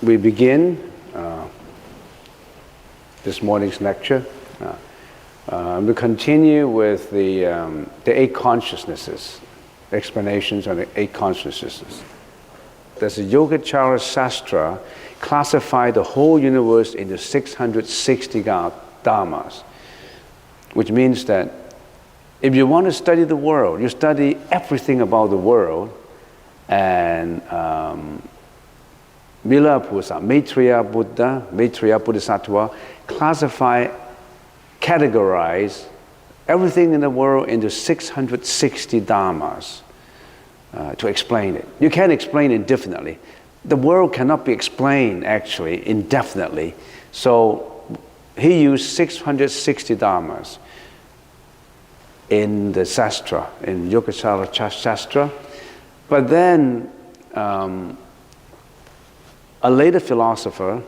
We begin this morning's lecture. We continue with the 8 consciousnesses, explanations on the 8 consciousnesses. There's a Yogacara Sastra classify the whole universe into 660 dharmas, which means that if you want to study the world, you study everything about the world, and Vilapusa, Maitreya Buddha, Maitreya Bodhisattva, classify, categorize everything in the world into 660 dharmas to explain it. You can't explain indefinitely. The world cannot be explained actually indefinitely. So he used 660 dharmas in the Sastra, in Yogacara Sastra. But then a later philosopher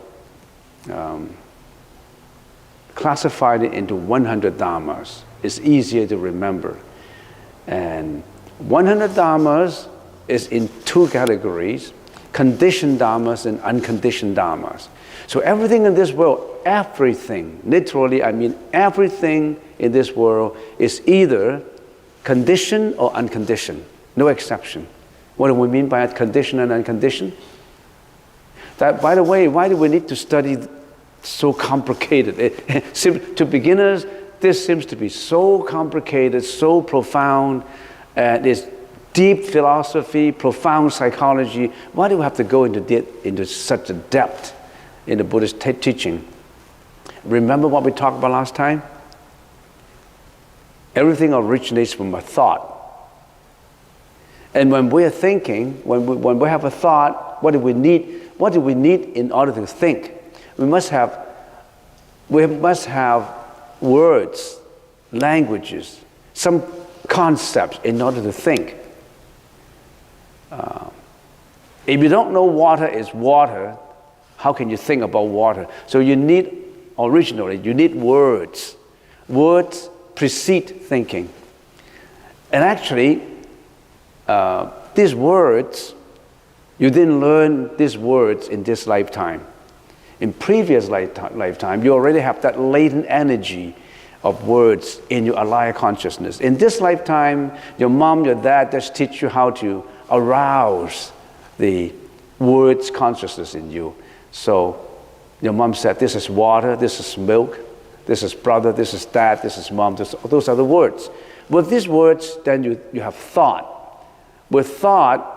classified it into 100 dharmas. It's easier to remember. And 100 dharmas is in 2 categories, conditioned dharmas and unconditioned dharmas. So everything in this world, everything, literally I mean everything in this world is either conditioned or unconditioned, no exception. What do we mean by conditioned and unconditioned? That, by the way, why do we need to study so complicated? To beginners, this seems to be so complicated, so profound, and it's deep philosophy, profound psychology. Why do we have to go into such a depth in the Buddhist teaching? Remember what we talked about last time? Everything originates from a thought. And when we are thinking, when we have a thought, what do we need? What do we need in order to think? We must have words, languages, some concepts in order to think. If you don't know water is water, how can you think about water? So you need words. Words precede thinking. And actually, these words, you didn't learn these words in this lifetime. In previous lifetime, you already have that latent energy of words in your alaya consciousness. In this lifetime, your mom, your dad just teach you how to arouse the words consciousness in you. So your mom said, this is water, this is milk, this is brother, this is dad, this is mom, those are the words. With these words, then you have thought. With thought,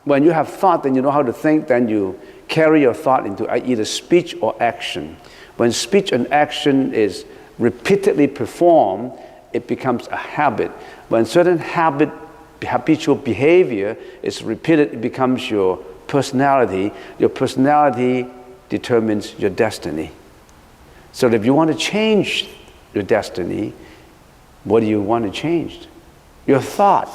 when you have thought, then you know how to think, then you carry your thought into either speech or action. When speech and action is repeatedly performed, it becomes a habit. When certain habitual behavior is repeated, it becomes your personality. Your personality determines your destiny. So if you want to change your destiny, what do you want to change? Your thought.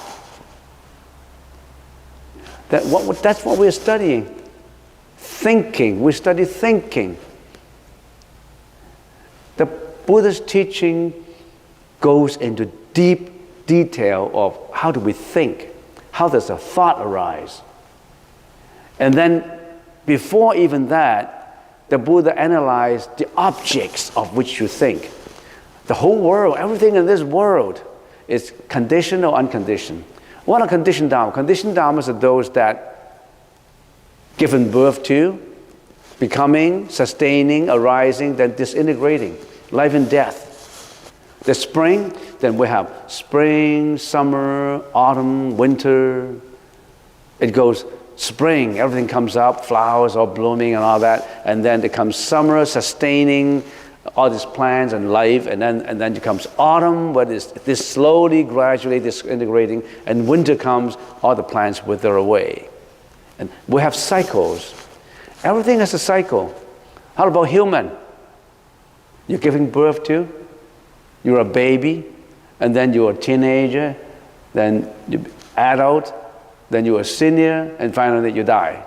That's what we're studying. Thinking. We study thinking. The Buddha's teaching goes into deep detail of how do we think? How does a thought arise? And then before even that, the Buddha analyzed the objects of which you think. The whole world, everything in this world is conditioned or unconditioned. What are conditioned dharmas? Conditioned dharmas are those that given birth to, becoming, sustaining, arising, then disintegrating, life and death. The spring, then we have spring, summer, autumn, winter. It goes spring, everything comes up, flowers are blooming and all that, and then it comes summer, sustaining all these plants and life, and then it comes autumn, where this slowly, gradually disintegrating, and winter comes, all the plants wither away. And we have cycles. Everything has a cycle. How about human? You're giving birth to, you're a baby, and then you're a teenager, then you're adult, then you're a senior, and finally you die.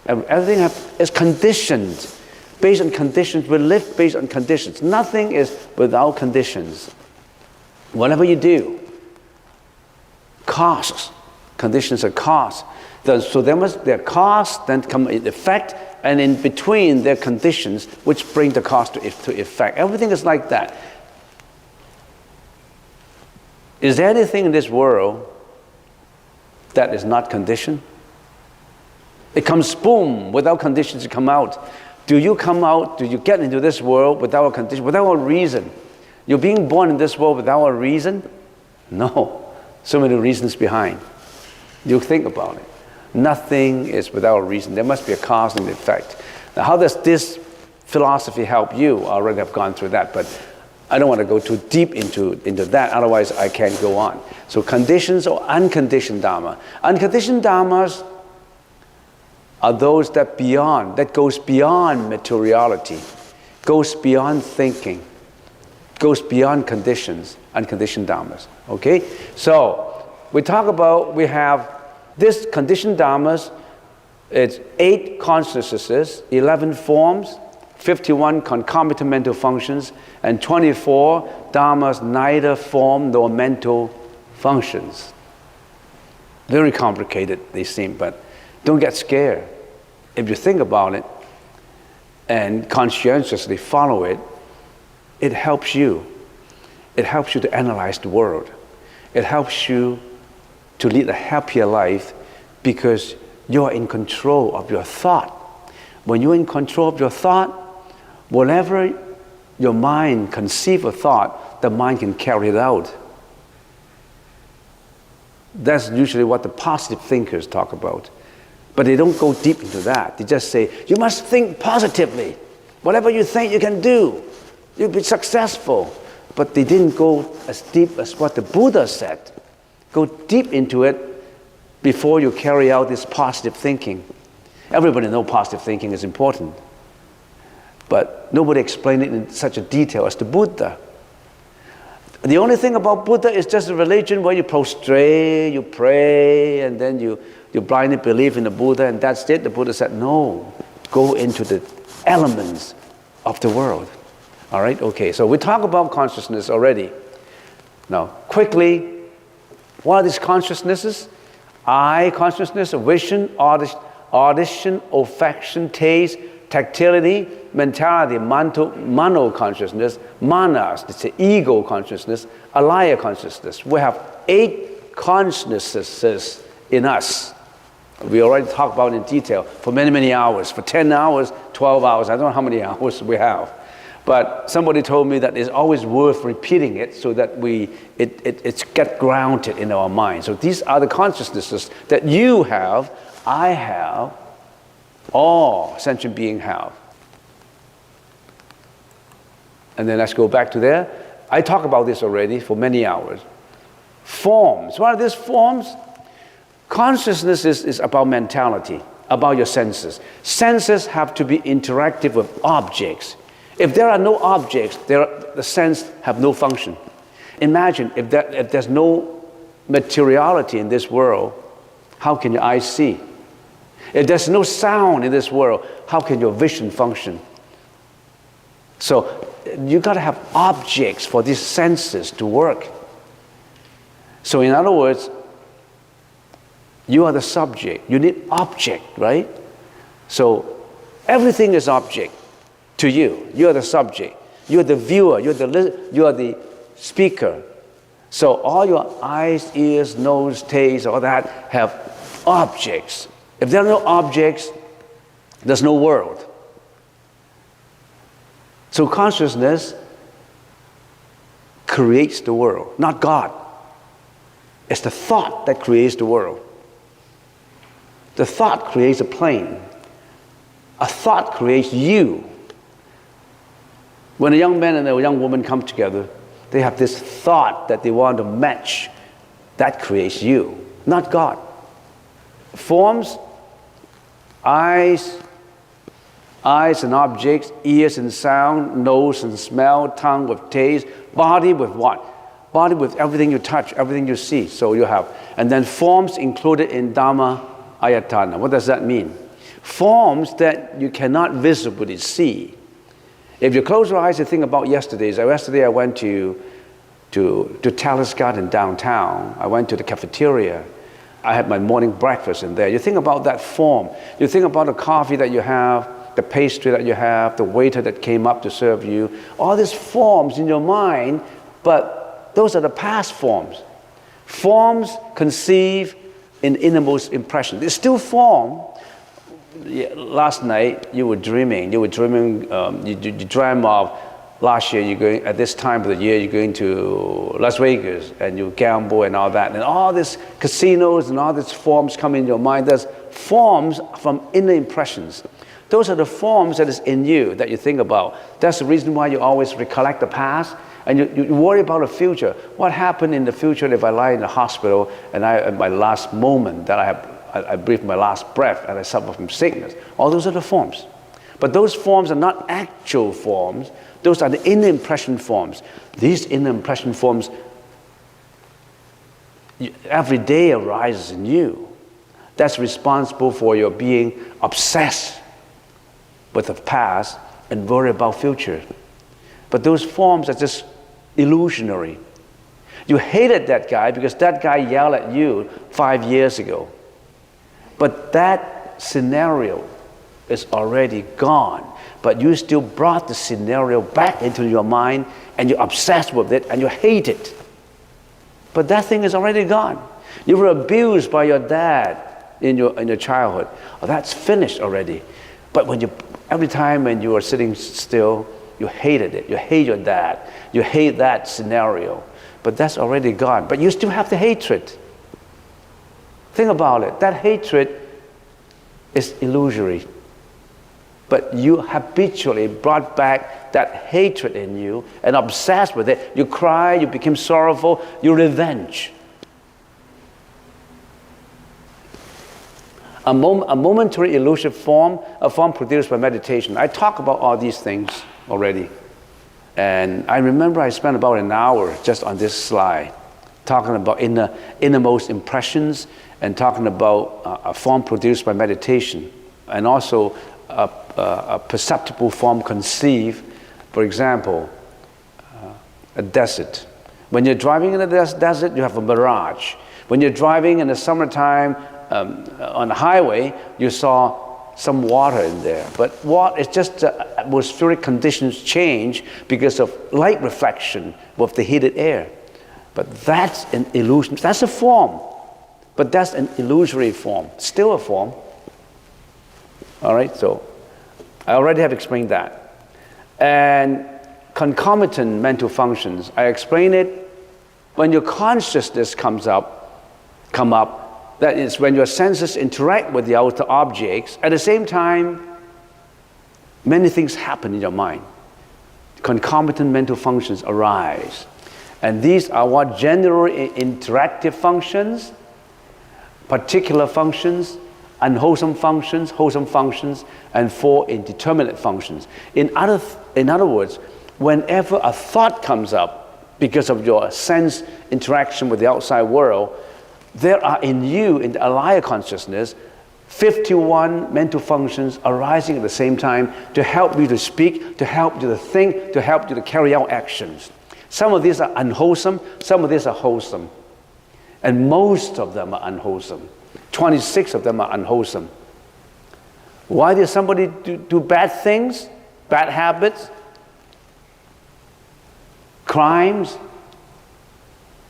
Everything is conditioned based on conditions. We live based on conditions. Nothing is without conditions. Whatever you do, costs. Conditions are costs. So there are costs, then come in effect, and in between there are conditions which bring the cost to effect. Everything is like that. Is there anything in this world that is not conditioned? It comes boom, without conditions to come out. Do you come out, do you get into this world without a condition, without a reason? You're being born in this world without a reason? No. So many reasons behind. You think about it. Nothing is without a reason. There must be a cause and effect. Now, how does this philosophy help you? I already have gone through that, but I don't want to go too deep into that, otherwise I can't go on. So conditions or unconditioned Dharma. Unconditioned Dharmas are those that goes beyond materiality, goes beyond thinking, goes beyond conditions, unconditioned Dharmas. Okay? So we have this conditioned Dharmas. It's 8 consciousnesses, 11 forms, 51 concomitant mental functions, and 24 dharmas, neither form nor mental functions. Very complicated, they seem, but don't get scared. If you think about it and conscientiously follow it, it helps you. It helps you to analyze the world. It helps you to lead a happier life because you're in control of your thought. When you're in control of your thought, whatever your mind conceives a thought, the mind can carry it out. That's usually what the positive thinkers talk about. But they don't go deep into that. They just say, you must think positively. Whatever you think you can do, you'll be successful. But they didn't go as deep as what the Buddha said. Go deep into it before you carry out this positive thinking. Everybody knows positive thinking is important. But nobody explained it in such a detail as the Buddha. The only thing about Buddha is just a religion where you prostrate, you pray, and then you blindly believe in the Buddha, and that's it. The Buddha said, no, go into the elements of the world. All right? Okay, so we talk about consciousness already. Now, quickly, what are these consciousnesses? Eye consciousness, vision, audition, olfaction, taste, tactility, mentality, mano consciousness, manas, it's the ego consciousness, alaya consciousness. We have 8 consciousnesses in us. We already talked about it in detail for many, many hours, for 10 hours, 12 hours, I don't know how many hours we have. But somebody told me that it's always worth repeating it so that it's get grounded in our mind. So these are the consciousnesses that you have, I have, all sentient beings have. And then let's go back to there. I talked about this already for many hours. Forms. What are these forms? Consciousness is about mentality, about your senses. Senses have to be interactive with objects. If there are no objects, the sense have no function. Imagine if there's no materiality in this world, how can your eyes see? If there's no sound in this world, how can your vision function? So you got to have objects for these senses to work. So in other words, you are the subject. You need object, right? So everything is object to you. You are the subject. You are the viewer. You are the speaker. So all your eyes, ears, nose, taste, all that have objects. If there are no objects, there's no world. So consciousness creates the world, not God. It's the thought that creates the world. The thought creates a plane. A thought creates you. When a young man and a young woman come together, they have this thought that they want to match. That creates you, not God. Forms, eyes and objects, ears and sound, nose and smell, tongue with taste, body with what? Body with everything you touch, everything you see. So you have, and then forms included in Dhamma Ayatana. What does that mean? forms that you cannot visibly see. If you close your eyes and think about yesterday I went to Tallis Garden downtown. I went to the cafeteria. I had my morning breakfast in there. You think about that form. You think about the coffee that you have, the pastry that you have, the waiter that came up to serve you. All these forms in your mind, but those are the past forms. Forms conceive in innermost impression. It's still form. Last night you were dreaming. You dreamt of last year you're going, at this time of the year, you're going to Las Vegas and you gamble and all that. And all these casinos and all these forms come in your mind. There's forms from inner impressions. Those are the forms that is in you that you think about. That's the reason why you always recollect the past and you worry about the future. What happened in the future if I lie in the hospital and at my last moment that I breathe my last breath and I suffer from sickness? All those are the forms. But those forms are not actual forms. Those are the inner impression forms. These inner impression forms every day arises in you. That's responsible for your being obsessed with the past and worry about future. But those forms are just illusionary. You hated that guy because that guy yelled at you 5 years ago. But that scenario is already gone. But you still brought the scenario back into your mind and you're obsessed with it and you hate it. But that thing is already gone. You were abused by your dad in your childhood. Oh, that's finished already. But every time when you were sitting still, you hated it. You hate your dad. You hate that scenario. But that's already gone. But you still have the hatred. Think about it. That hatred is illusory. But you habitually brought back that hatred in you and obsessed with it. You cry, you became sorrowful, you revenge. A momentary illusive form, a form produced by meditation. I talk about all these things already. And I remember I spent about an hour just on this slide, talking about innermost impressions and talking about a form produced by meditation. And also a perceptible form conceived, for example, a desert. When you're driving in a desert, you have a mirage. When you're driving in the summertime on the highway, you saw some water in there. But what it's just atmospheric conditions change because of light reflection with the heated air. But that's an illusion. That's a form. But that's an illusory form. Still a form. All right, so I already have explained that. And concomitant mental functions, I explain it when your consciousness come up, that is when your senses interact with the outer objects. At the same time, many things happen in your mind. Concomitant mental functions arise. And these are what generally interactive functions, particular functions, unwholesome functions, wholesome functions, and 4 indeterminate functions. In other words, whenever a thought comes up because of your sense interaction with the outside world, there are in you, in the alaya consciousness, 51 mental functions arising at the same time to help you to speak, to help you to think, to help you to carry out actions. Some of these are unwholesome, some of these are wholesome. And most of them are unwholesome. 26 of them are unwholesome. Why did somebody do bad things, bad habits, crimes,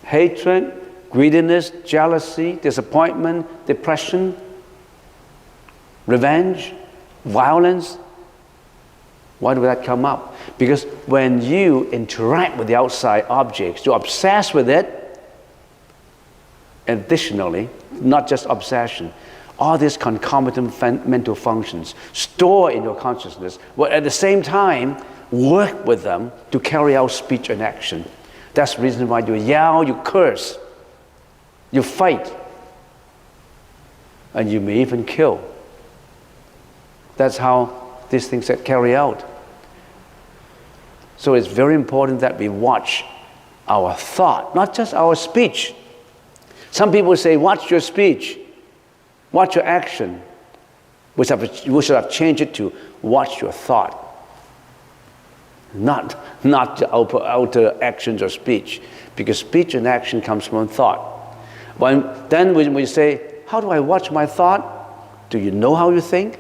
hatred, greediness, jealousy, disappointment, depression, revenge, violence? Why did that come up? Because when you interact with the outside objects, you're obsessed with it. Additionally, not just obsession, all these concomitant mental functions store in your consciousness, but at the same time, work with them to carry out speech and action. That's the reason why you yell, you curse, you fight, and you may even kill. That's how these things get carried out. So it's very important that we watch our thought, not just our speech. Some people say, watch your speech, watch your action. We should have changed it to watch your thought. Not the outer actions or speech, because speech and action comes from thought. Then when we say, how do I watch my thought? Do you know how you think?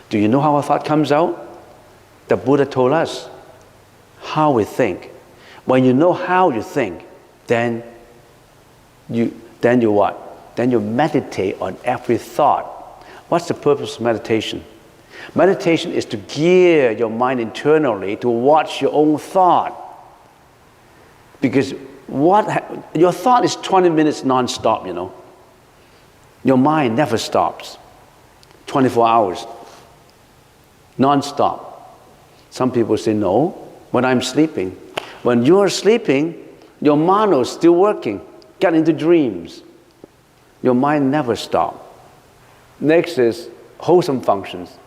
Do you know how a thought comes out? The Buddha told us how we think. When you know how you think, then you what? Then you meditate on every thought. What's the purpose of meditation? Meditation is to gear your mind internally to watch your own thought. Because your thought is 20 minutes non-stop, you know. Your mind never stops. 24 hours. Non-stop. Some people say, no, when I'm sleeping. When you're sleeping, your mano is still working. Get into dreams. Your mind never stops. Next is wholesome functions.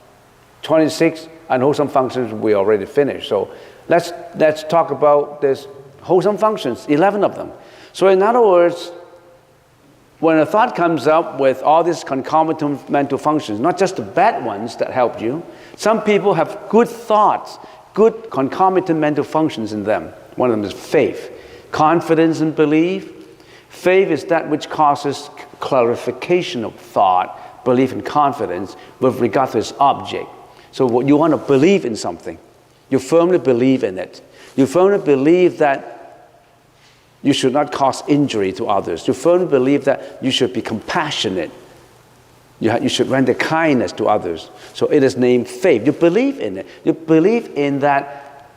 26 unwholesome functions we already finished. So let's talk about this wholesome functions, 11 of them. So in other words, when a thought comes up with all these concomitant mental functions, not just the bad ones that help you, some people have good thoughts, good concomitant mental functions in them. One of them is faith, confidence and belief. Faith is that which causes clarification of thought, belief and confidence with regard to its object. So you want to believe in something. You firmly believe in it. You firmly believe that you should not cause injury to others. You firmly believe that you should be compassionate. You should render kindness to others. So it is named faith. You believe in it. You believe in that,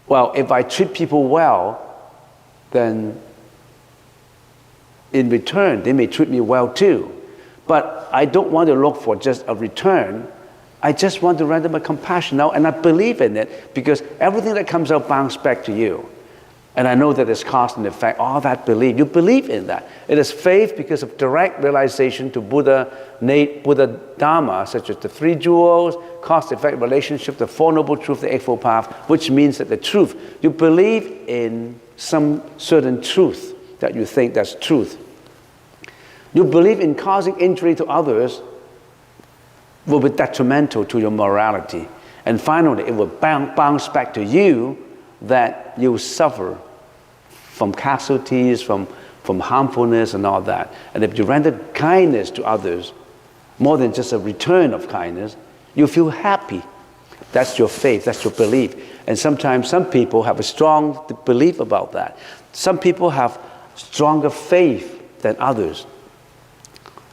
well, if I treat people well, then in return, they may treat me well too. But I don't want to look for just a return. I just want to render my compassion now, and I believe in it because everything that comes out bounces back to you. And I know that it's cause and effect, all that belief. You believe in that. It is faith because of direct realization to Buddha Dharma, such as the three jewels, cause-effect relationship, the Four Noble Truths, the Eightfold Path, which means that the truth. You believe in some certain truth that you think that's truth. You believe in causing injury to others will be detrimental to your morality. And finally, it will bounce back to you that you suffer from casualties, from harmfulness and all that. And if you render kindness to others, more than just a return of kindness, you feel happy. That's your faith, that's your belief. And sometimes some people have a strong belief about that. Some people have stronger faith than others.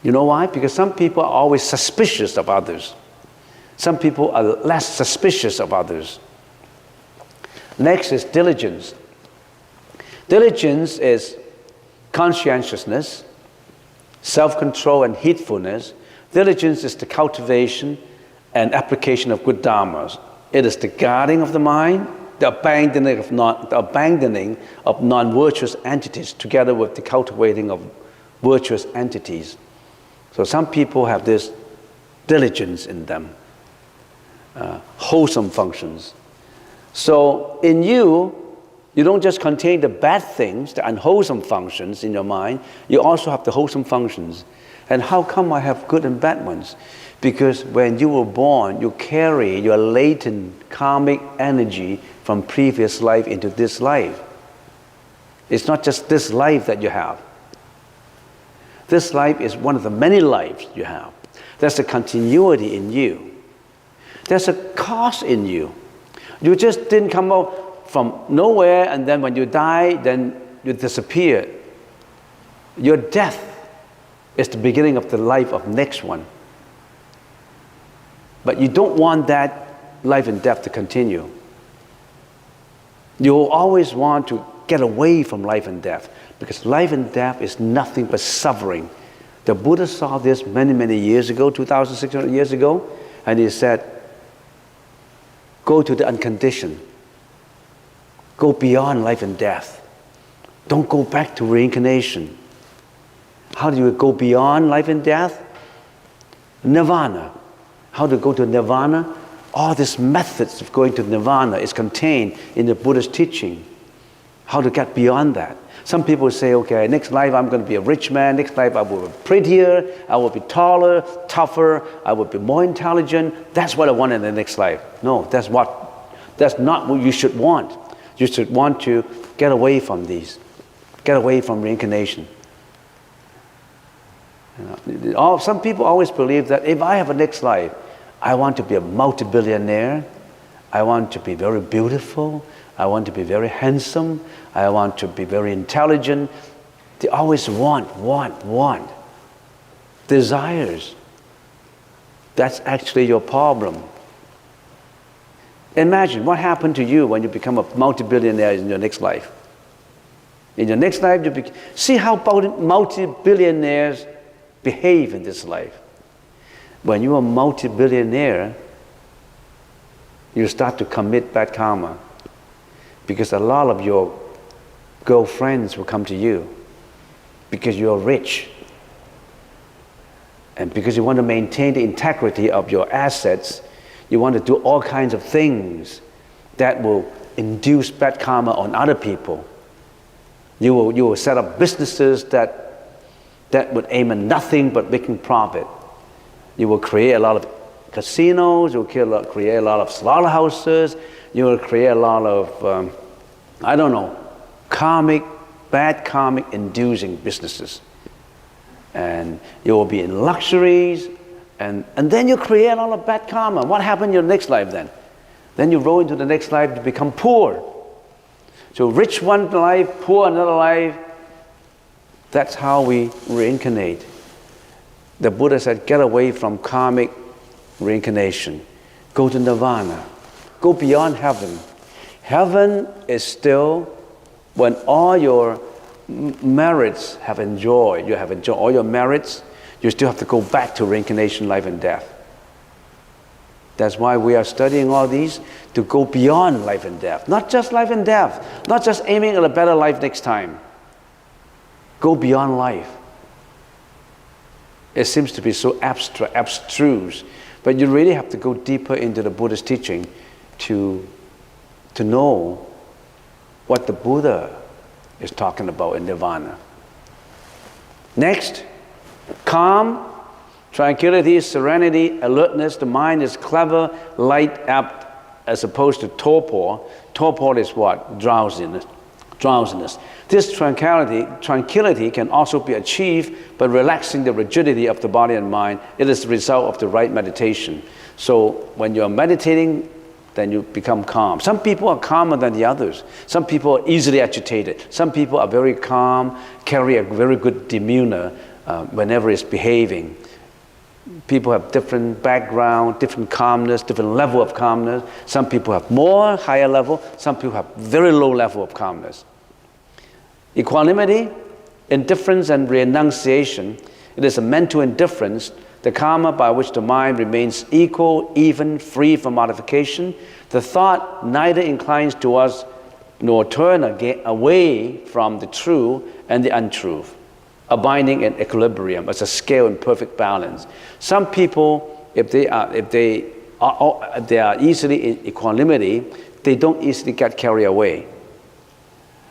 You know why? Because some people are always suspicious of others. Some people are less suspicious of others. Next is diligence. Diligence is conscientiousness, self-control and heedfulness. Diligence is the cultivation and application of good dharmas. It is the guarding of the mind, the abandoning of non-virtuous entities together with the cultivating of virtuous entities. So some people have this diligence in them, wholesome functions. So in you don't just contain the bad things, the unwholesome functions in your mind, you also have the wholesome functions. And how come I have good and bad ones? Because when you were born, you carry your latent karmic energy from previous life into this life. It's not just this life that you have. This life is one of the many lives you have. There's a continuity in you. There's a cause in you. You just didn't come out from nowhere and then when you die, then you disappear. Your death is the beginning of the life of next one. But you don't want that life and death to continue. You always want to get away from life and death because life and death is nothing but suffering. The Buddha saw this many, many years ago, 2,600 years ago, and he said, go to the unconditioned. Go beyond life and death. Don't go back to reincarnation. How do you go beyond life and death? Nirvana. How to go to nirvana? All these methods of going to nirvana is contained in the Buddha's teaching. how to get beyond that. Some people say, okay, next life I'm going to be a rich man, next life I will be prettier, I will be taller, tougher, I will be more intelligent. That's what I want in the next life. No, that's not what you should want. You should want to get away from these, get away from reincarnation. Some people always believe that if I have a next life, I want to be a multi-billionaire, I want to be very beautiful, I want to be very handsome, I want to be very intelligent. They always want. Desires. That's actually your problem. Imagine what happened to you when you become a multi-billionaire in your next life. In your next life, see how multi-billionaires behave in this life. When you are a multi-billionaire, you start to commit bad karma, because a lot of your girlfriends will come to you because you're rich, and because you want to maintain the integrity of your assets. You want to do all kinds of things that will induce bad karma on other people. You will set up businesses that would aim at nothing but making profit. You will create a lot of casinos, you will create a lot of slaughterhouses, you will create a lot of, bad karmic inducing businesses. And you will be in luxuries, and then you create a lot of bad karma. What happened in your next life then? Then you roll into the next life to become poor. So rich one life, poor another life. That's how we reincarnate. The Buddha said, get away from karmic reincarnation. Go to nirvana. Go beyond heaven. Heaven is still when all your merits have enjoyed. You have enjoyed all your merits. You still have to go back to reincarnation, life and death. That's why we are studying all these, to go beyond life and death. Not just life and death. Not just aiming at a better life next time. Go beyond life. It seems to be so abstruse, but you really have to go deeper into the Buddha's teaching to know what the Buddha is talking about in nirvana. Next, calm, tranquility, serenity, alertness. The mind is clever, light, apt, as opposed to torpor. Torpor is what? Drowsiness. This tranquility can also be achieved by relaxing the rigidity of the body and mind. It is the result of the right meditation. So when you're meditating, then you become calm. Some people are calmer than the others. Some people are easily agitated. Some people are very calm, carry a very good demeanor whenever it's behaving. People have different background, different calmness, different level of calmness. Some people have more, higher level. Some people have very low level of calmness. Equanimity, indifference, and renunciation. It is a mental indifference, the karma by which the mind remains equal, even, free from modification. The thought neither inclines towards nor turn away from the true and the untruth, abiding in equilibrium as a scale in perfect balance. Some people, if they are easily in equanimity, they don't easily get carried away.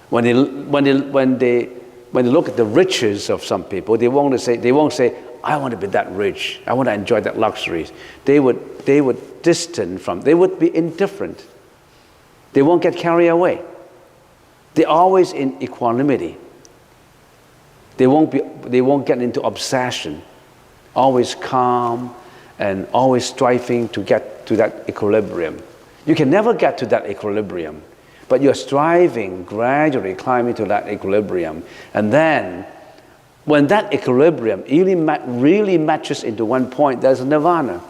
When they look at the riches of some people, they won't say, I want to be that rich. I want to enjoy that luxuries. They would distance from. They would be indifferent. They won't get carried away. They're always in equanimity. They won't get into obsession. Always calm and always striving to get to that equilibrium. You can never get to that equilibrium, but you're striving, gradually climbing to that equilibrium. And then, when that equilibrium really matches into one point, there's nirvana.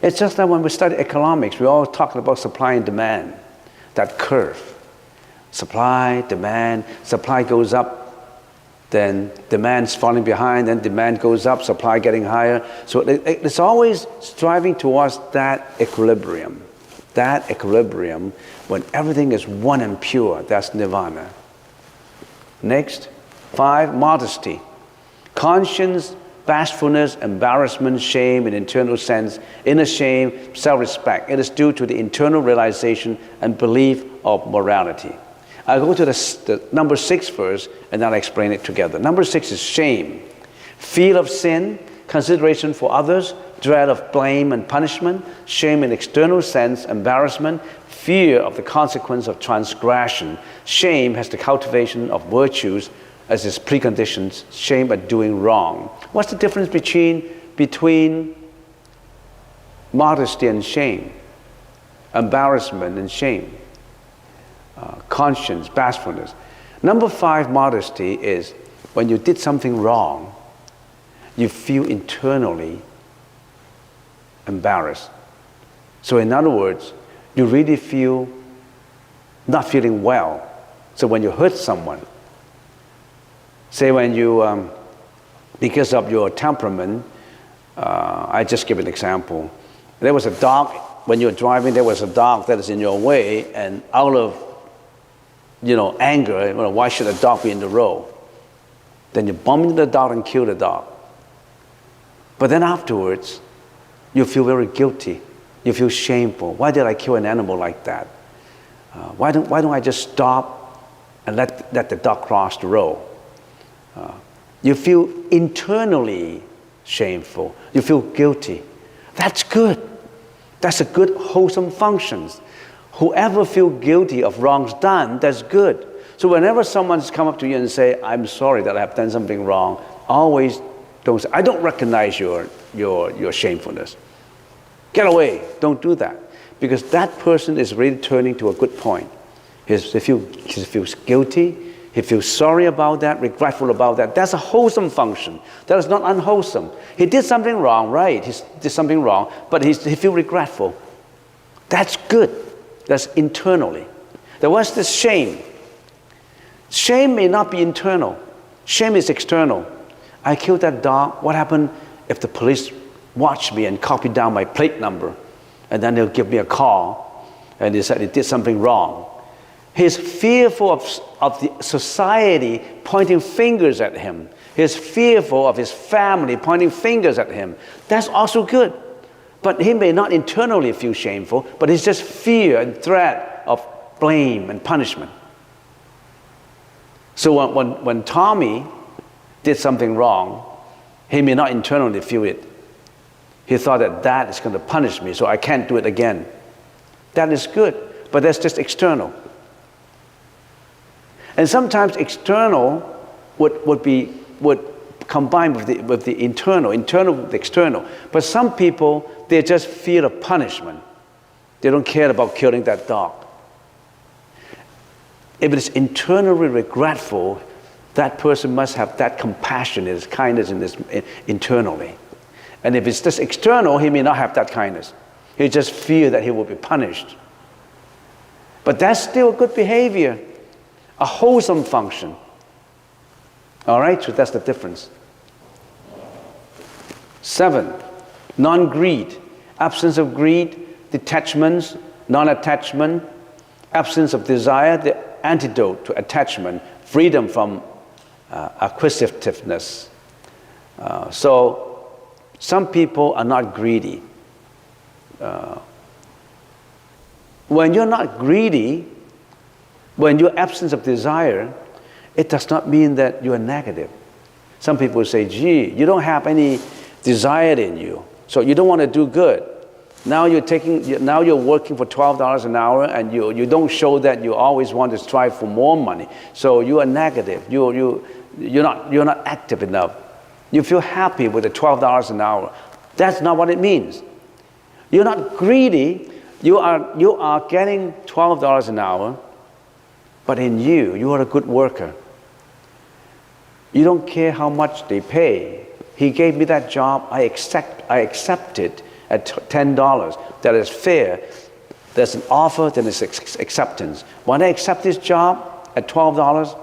It's just that when we study economics, we all talk about supply and demand, that curve. Supply, demand, supply goes up, then demand's falling behind, then demand goes up, supply getting higher. So it's always striving towards that equilibrium. That equilibrium, when everything is one and pure, that's nirvana. Next, 5, modesty. Conscience, bashfulness, embarrassment, shame in internal sense, inner shame, self-respect. It is due to the internal realization and belief of morality. I'll go to the number 6 first, and then I'll explain it together. Number 6 is shame. Fear of sin, consideration for others, dread of blame and punishment, shame in external sense, embarrassment, fear of the consequence of transgression. Shame has the cultivation of virtues as its preconditions, shame at doing wrong. What's the difference between modesty and shame? Embarrassment and shame. Conscience, bashfulness. Number 5, modesty, is when you did something wrong, you feel internally embarrassed. So in other words, you really feel not feeling well. So when you hurt someone, say when you, because of your temperament, I just give an example. There was a dog, when you're driving, there was a dog that is in your way, and out of anger, why should a dog be in the road? Then you bump into the dog and kill the dog. But then afterwards, you feel very guilty. You feel shameful. Why did I kill an animal like that? Why don't I just stop and let the dog cross the road? You feel internally shameful. You feel guilty. That's good. That's a good, wholesome function. Whoever feels guilty of wrongs done, that's good. So whenever someone's come up to you and say, I'm sorry that I have done something wrong, always don't say, I don't recognize your shamefulness. Get away. Don't do that. Because that person is really turning to a good point. He feels guilty. He feels sorry about that, regretful about that. That's a wholesome function. That is not unwholesome. He did something wrong, right? He did something wrong, but he feels regretful. That's good. That's internally. There was this shame. Shame may not be internal. Shame is external. I killed that dog. What happened if the police watch me and copy down my plate number? And then they'll give me a call and they said he did something wrong. He's fearful of the society pointing fingers at him. He's fearful of his family pointing fingers at him. That's also good. But he may not internally feel shameful, but it's just fear and threat of blame and punishment. So when Tommy did something wrong, he may not internally feel it. He thought that is going to punish me, so I can't do it again. That is good, but that's just external. And sometimes external would combine with the internal with the external. But some people, they just fear of punishment. They don't care about killing that dog. If it is internally regretful, that person must have that compassion, his kindness internally. And if it's just external, he may not have that kindness. He just fear that he will be punished. But that's still good behavior, a wholesome function. All right, so that's the difference. 7, non-greed, absence of greed, detachments, non-attachment, absence of desire, the antidote to attachment, freedom from acquisitiveness. So some people are not greedy. When you're not greedy, when you're absence of desire, it does not mean that you are negative. Some people say, gee, you don't have any desire in you, so you don't want to do good. Now you're working for $12 an hour, and you don't show that you always want to strive for more money. So you are negative. You're not active enough. You feel happy with the $12 an hour. That's not what it means. You're not greedy. You are getting $12 an hour, but in you are a good worker. You don't care how much they pay. He gave me that job. I accept it at $10. That is fair. There's an offer, then there's acceptance. When I accept this job at $12,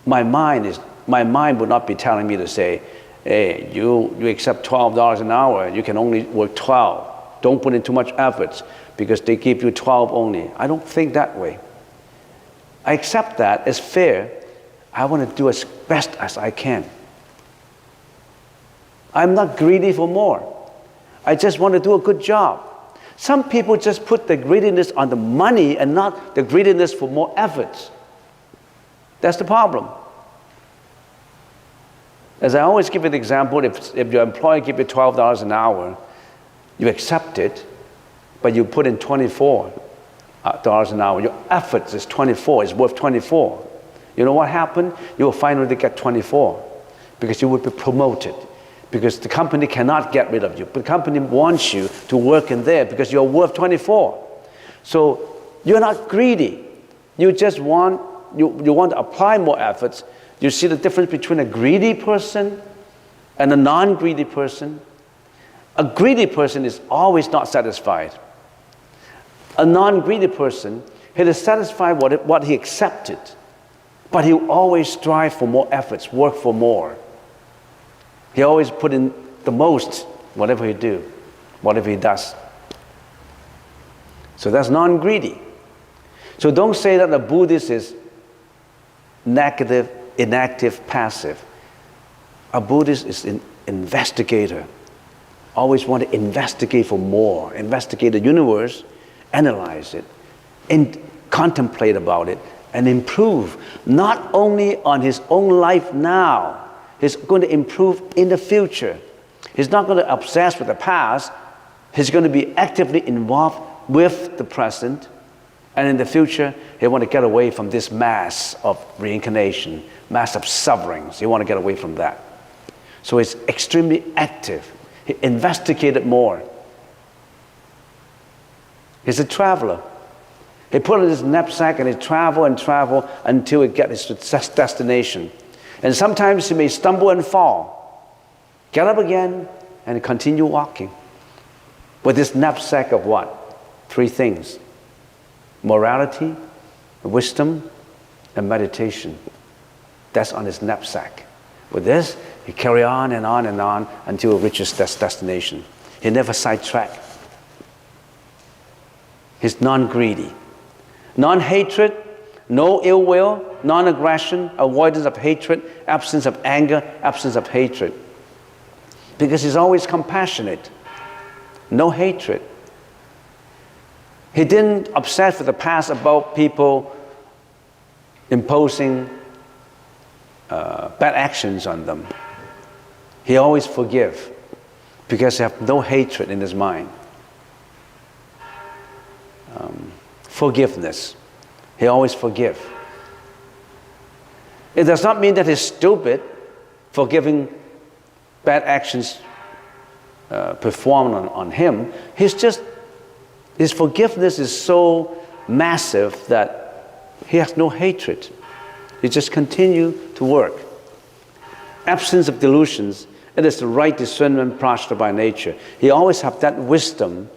my mind would not be telling me to say, hey, you accept $12 an hour, you can only work 12. Don't put in too much efforts because they give you 12 only. I don't think that way. I accept that as fair. I want to do as best as I can. I'm not greedy for more. I just want to do a good job. Some people just put the greediness on the money and not the greediness for more efforts. That's the problem. As I always give an example, if your employer gives you $12 an hour, you accept it, but you put in $24 an hour. Your efforts is 24, it's worth 24. You know what happened? You will finally get 24 because you will be promoted. Because the company cannot get rid of you. But the company wants you to work in there because you're worth 24. So you're not greedy. You just want, you want to apply more efforts. You see the difference between a greedy person and a non-greedy person? A greedy person is always not satisfied. A non-greedy person, he is satisfied with what he accepted. But he will always strive for more efforts, work for more. He always put in the most, whatever he do, whatever he does. So that's non-greedy. So don't say that a Buddhist is negative, inactive, passive. A Buddhist is an investigator. Always want to investigate for more, investigate the universe, analyze it, and contemplate about it, and improve, not only on his own life now, he's going to improve in the future. He's not going to obsess with the past. He's going to be actively involved with the present. And in the future, he wants to get away from this mass of reincarnation, mass of sufferings. He wants to get away from that. So he's extremely active. He investigated more. He's a traveler. He put in his knapsack and he travel and travel until he gets his destination. And sometimes he may stumble and fall. Get up again and continue walking. With this knapsack of what? 3 things. Morality, wisdom, and meditation. That's on his knapsack. With this, he carry on and on and on until he reaches that destination. He never sidetrack. He's non-greedy. Non-hatred, no ill will, non-aggression, avoidance of hatred, absence of anger, absence of hatred. Because he's always compassionate. No hatred. He didn't obsess with the past about people imposing bad actions on them. He always forgive because he has no hatred in his mind. Forgiveness. He always forgive. It does not mean that he's stupid for giving bad actions performed on him. His forgiveness is so massive that he has no hatred. He just continue to work. Absence of delusions. It is the right discernment prajna by nature. He always have that wisdom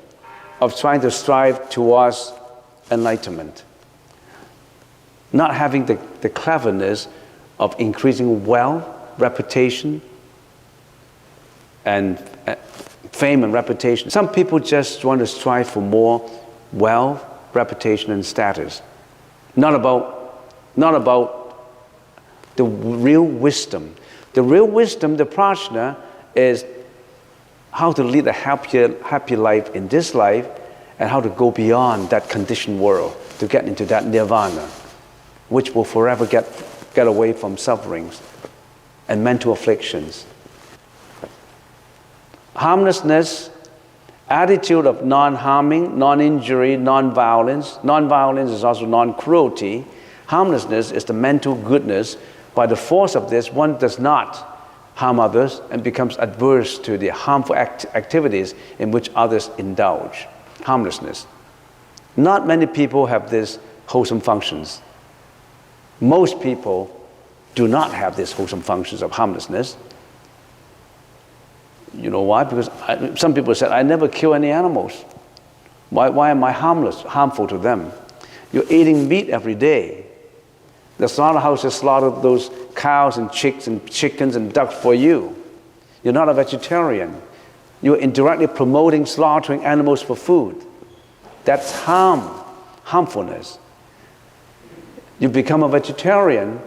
of trying to strive towards enlightenment. Not having the cleverness of increasing wealth, reputation, and fame and reputation. Some people just want to strive for more wealth, reputation, and status. Not about the real wisdom. The real wisdom, the prajna, is how to lead a happy life in this life and how to go beyond that conditioned world to get into that nirvana, which will forever get away from sufferings and mental afflictions. Harmlessness, attitude of non-harming, non-injury, non-violence. Non-violence is also non-cruelty. Harmlessness is the mental goodness. By the force of this, one does not harm others and becomes adverse to the harmful activities in which others indulge. Harmlessness. Not many people have these wholesome functions. Most people do not have these wholesome functions of harmlessness. You know why? Because some people said, I never kill any animals. Why am I harmful to them? You're eating meat every day. The slaughterhouses slaughter those cows and chicks and chickens and ducks for you. You're not a vegetarian. You're indirectly promoting slaughtering animals for food. That's harmfulness. You become a vegetarian,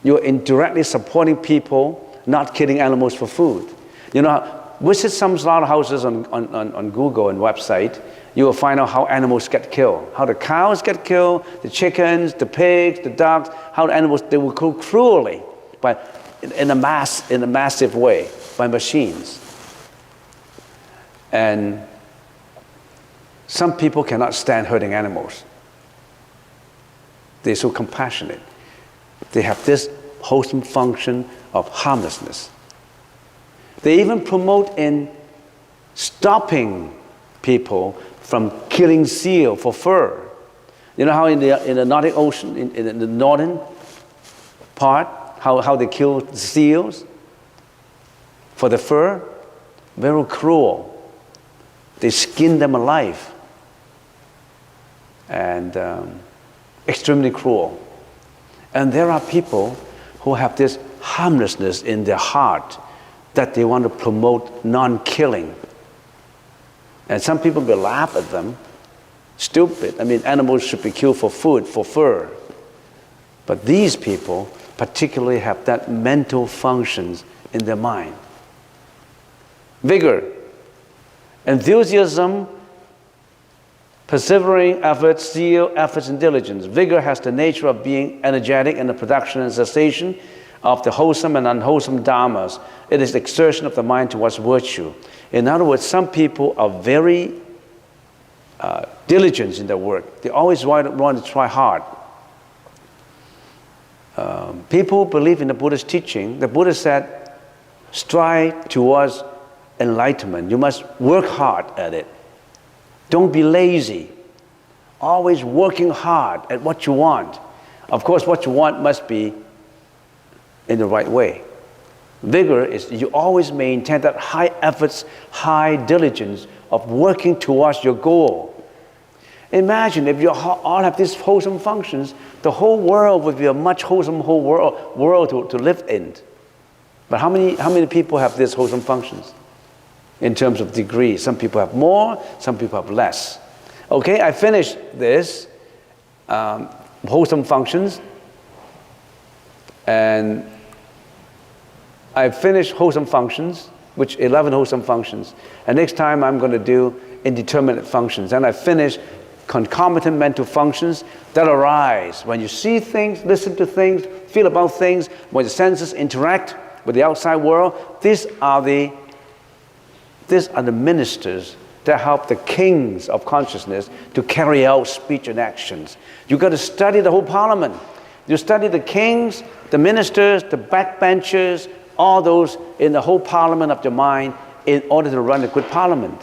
you're indirectly supporting people not killing animals for food. You know, Visit some slaughterhouses on Google and website. You will find out how animals get killed, how the cows get killed, the chickens, the pigs, the ducks, how the animals, they were killed cruelly, but in a massive way, by machines. And some people cannot stand hurting animals. They're so compassionate. They have this wholesome function of harmlessness. They even promote in stopping people from killing seal for fur. You know how in the Nordic Ocean, in the northern part, how they kill the seals for the fur? Very cruel. They skin them alive. And extremely cruel. And there are people who have this harmlessness in their heart that they want to promote non-killing. And some people will laugh at them. Stupid. I mean, animals should be killed for food, for fur. But these people particularly have that mental functions in their mind. Vigor, enthusiasm, persevering efforts, zeal, efforts, and diligence. Vigor has the nature of being energetic in the production and cessation of the wholesome and unwholesome dharmas. It is the exertion of the mind towards virtue. In other words, some people are very diligent in their work. They always want to try hard. People believe in the Buddha's teaching. The Buddha said, strive towards enlightenment. You must work hard at it. Don't be lazy. Always working hard at what you want. Of course, what you want must be in the right way. Vigor is you always maintain that high efforts, high diligence of working towards your goal. Imagine if you all have these wholesome functions, the whole world would be a much wholesome world to live in. But how many people have these wholesome functions? In terms of degree, some people have more, some people have less. Okay, I finished this wholesome functions, and I finished wholesome functions, which 11 wholesome functions. And next time I'm going to do indeterminate functions. And I finished concomitant mental functions that arise when you see things, listen to things, feel about things, when the senses interact with the outside world. These are the ministers that help the kings of consciousness to carry out speech and actions. You've got to study the whole parliament. You study the kings, the ministers, the backbenchers, all those in the whole parliament of your mind in order to run a good parliament.